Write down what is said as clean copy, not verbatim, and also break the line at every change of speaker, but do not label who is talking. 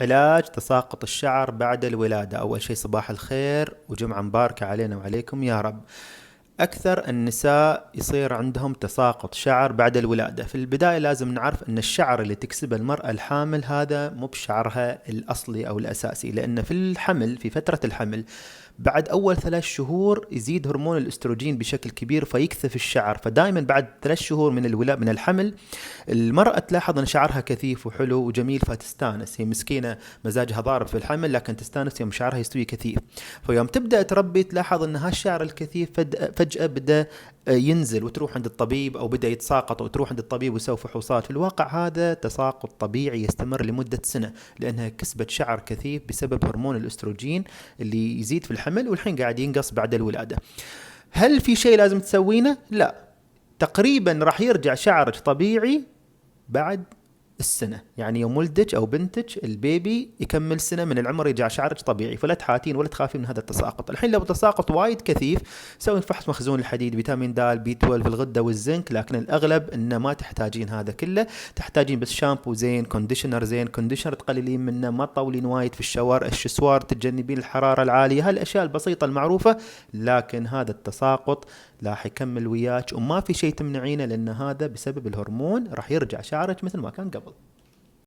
علاج تساقط الشعر بعد الولادة. أول شيء صباح الخير وجمعة مباركة علينا وعليكم يا رب. أكثر النساء يصير عندهم تساقط شعر بعد الولادة. في البداية لازم نعرف أن الشعر اللي تكسبه المرأة الحامل هذا مو بشعرها الأصلي أو الأساسي، لأن في الحمل، في فترة الحمل بعد أول 3 شهور يزيد هرمون الأستروجين بشكل كبير فيكثف الشعر. فدائما بعد 3 شهور من الحمل المرأة تلاحظ أن شعرها كثيف وحلو وجميل فتستانس. هي مسكينة مزاجها ضارب في الحمل، لكن تستانس يوم شعرها يستوي كثيف. فيوم تبدأ تربي تلاحظ أن هالشعر الكثيف فجأة بدأ ينزل وتروح عند الطبيب، أو بدأ يتساقط وتروح عند الطبيب ويسوي فحوصات. في الواقع هذا تساقط طبيعي يستمر لمدة سنة، لأنها كسبت شعر كثيف بسبب هرمون الأستروجين اللي يزيد في الحمل والحين قاعد ينقص بعد الولادة. هل في شيء لازم تسوينه؟ لا، تقريبا راح يرجع شعرك طبيعي بعد السنة. يعني يوم ولدك أو بنتك البيبي يكمل سنة من العمر يرجع شعرك طبيعي، فلا تحاتين ولا تخافين من هذا التساقط. الحين لو تساقط وايد كثيف سوي فحص مخزون الحديد، فيتامين د، بي 12، الغدة والزنك، لكن الأغلب إنه ما تحتاجين هذا كله. تحتاجين بس شامبو زين، كونديشنر زين، كونديشنر تقللين منه، ما تطولين وايد في الشاور، الشسوار تتجنبين الحرارة العالية، هالأشياء البسيطة المعروفة. لكن هذا التساقط راح يكمل وياك وما في شيء تمنعينه، لأن هذا بسبب الهرمون راح يرجع شعرك مثل ما كان قبل.